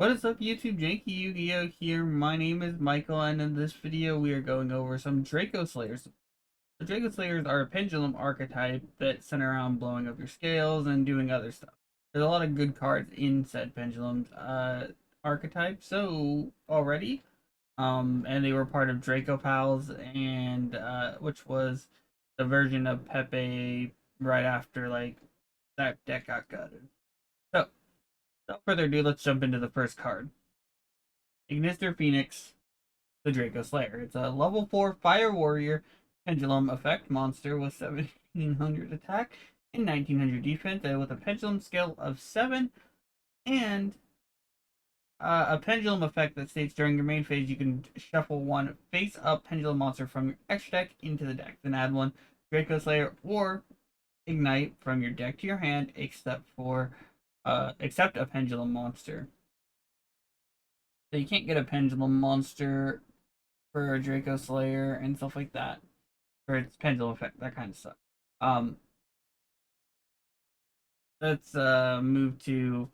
What is up, YouTube? JankyYGO here. My name is Michael, and in this video, we are going over some Dracoslayers. The Dracoslayers are a pendulum archetype that center around blowing up your scales and doing other stuff. There's a lot of good cards in said pendulum archetype, so already. And they were part of Draco Pals, and which was the version of Pepe right after that deck got gutted. So, without further ado, let's jump into the first card. Ignister Phoenix, the Dracoslayer. It's a level 4 Fire Warrior Pendulum effect monster with 1700 attack and 1900 defense, and with a pendulum scale of 7, and a pendulum effect that states during your main phase you can shuffle one face up pendulum monster from your extra deck into the deck, then add one Dracoslayer or Ignite from your deck to your hand, except a pendulum monster. So you can't get a pendulum monster for Dracoslayer and stuff like that. For its pendulum effect, that kind of stuff. Um let's move to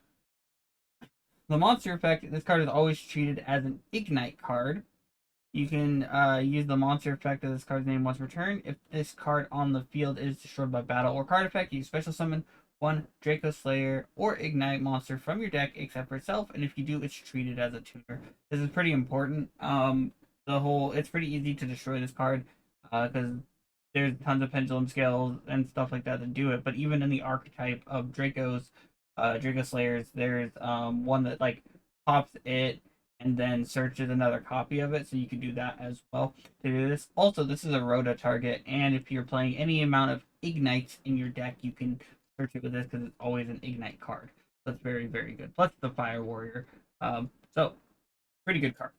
the monster effect. This card is always treated as an Ignite card. You can use the monster effect of this card's name once per turn. If this card on the field is destroyed by battle or card effect, you special summon one Dracoslayer or Ignite monster from your deck except for itself, and if you do, it's treated as a tutor. This is pretty important. It's pretty easy to destroy this card because there's tons of pendulum scales and stuff like that do it. But even in the archetype of Dracoslayers, there's one that pops it and then searches another copy of it, so you can do that as well to do this. Also, this is a Rota target, and if you're playing any amount of Ignites in your deck, you can search it with this because it's always an Ignite card. So it's very, very good. Plus the Fire Warrior. So pretty good card.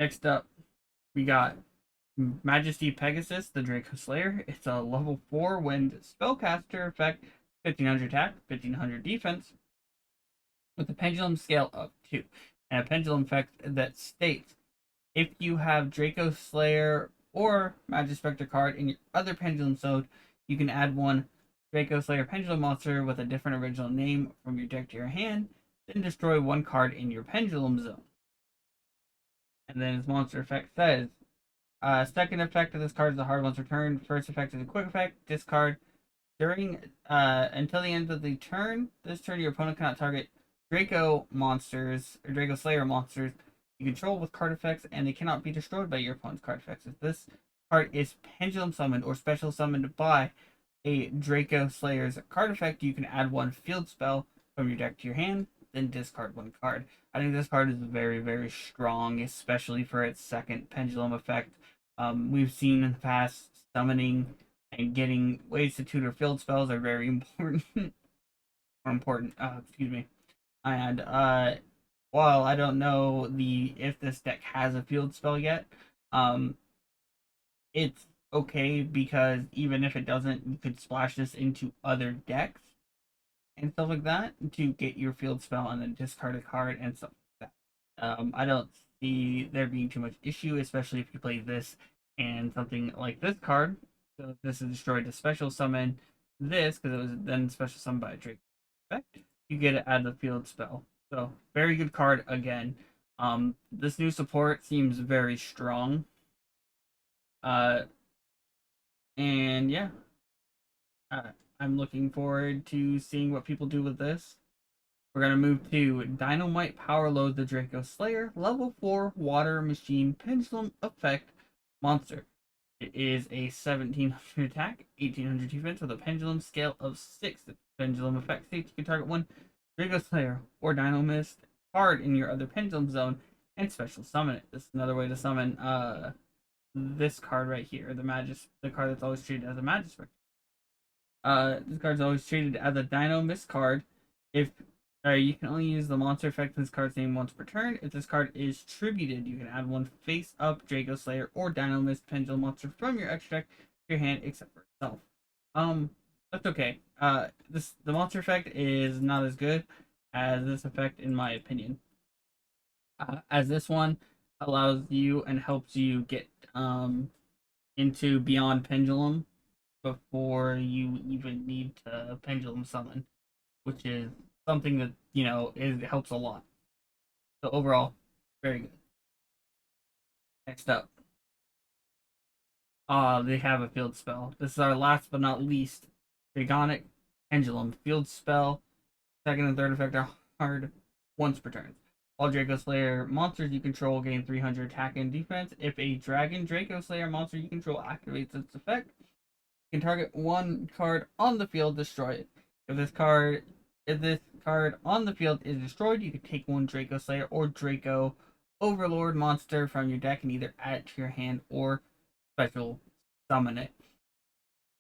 Next up, we got Majesty Pegasus, the Dracoslayer. It's a level 4 wind spellcaster effect, 1500 attack, 1500 defense, with a pendulum scale of 2, and a pendulum effect that states if you have Dracoslayer or Magispector card in your other pendulum zone, you can add one Dracoslayer pendulum monster with a different original name from your deck to your hand, then destroy one card in your pendulum zone. And then his monster effect says, second effect of this card is a hard once return. First effect is a quick effect. Discard during until the end of the turn. This turn, your opponent cannot target Draco monsters or Dracoslayer monsters you control with card effects, and they cannot be destroyed by your opponent's card effects. If this card is pendulum summoned or special summoned by a Dracoslayer's card effect, you can add one field spell from your deck to your hand, then discard one card. I think this card is very, very strong, especially for its second pendulum effect. We've seen in the past summoning and getting ways to tutor field spells are very important. Excuse me. And while I don't know if this deck has a field spell yet, it's okay because even if it doesn't, you could splash this into other decks and stuff like that to get your field spell and then discard a card and stuff like that. I don't see there being too much issue, especially if you play this and something like this card. So if this is destroyed to special summon this, because it was then special summoned by a Drake effect, you get to add the field spell. So very good card again. This new support seems very strong. And yeah, I'm looking forward to seeing what people do with this. We're gonna move to Dynamite Power Load, the Dracoslayer, level 4 Water Machine Pendulum Effect monster. It is a 1700 attack, 1800 defense with a pendulum scale of 6. The pendulum effect states you can target one Dracoslayer or Dynamist card in your other pendulum zone and special summon it. This is another way to summon this card right here, the card that's always treated as a Magispector. This card's always treated as a Dynamist card. If you can only use the monster effect in this card's name once per turn. If this card is tributed, you can add one face-up Dracoslayer or Dynamist pendulum monster from your extra deck to your hand, except for itself. That's okay. The monster effect is not as good as this effect, in my opinion. As this one allows you and helps you get into Beyond Pendulum before you even need to Pendulum Summon, which is something that, you know, helps a lot. So overall, very good. Next up, they have a field spell. This is our last but not least, Dragonic Pendulum. Field spell, second and third effect are hard once per turn. All Dracoslayer monsters you control gain 300 attack and defense. If a Dragon Dracoslayer monster you control activates its effect, you can target one card on the field, destroy it. If this card on the field is destroyed, you can take one Dracoslayer or Draco Overlord monster from your deck and either add it to your hand or special summon it.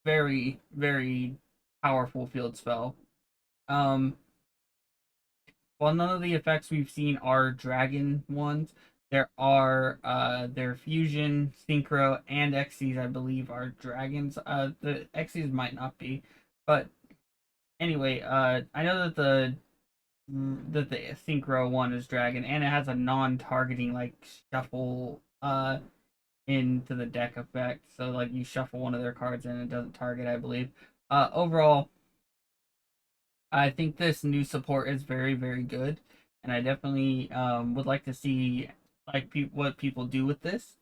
Very, very powerful field spell. While none of the effects we've seen are dragon ones, there are their fusion, synchro, and Xyz, I believe, are dragons. The Xyz might not be, but anyway, I know that the synchro one is dragon, and it has a non-targeting like shuffle into the deck effect. So like you shuffle one of their cards and it doesn't target, I believe. Overall, I think this new support is very, very good, and I definitely would like to see like what people do with this.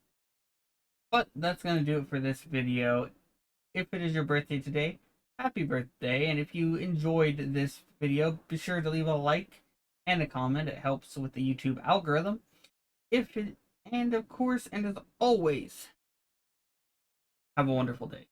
But that's gonna do it for this video. If it is your birthday today, happy birthday! And if you enjoyed this video, be sure to leave a like and a comment. It helps with the YouTube algorithm. And of course, and as always, have a wonderful day.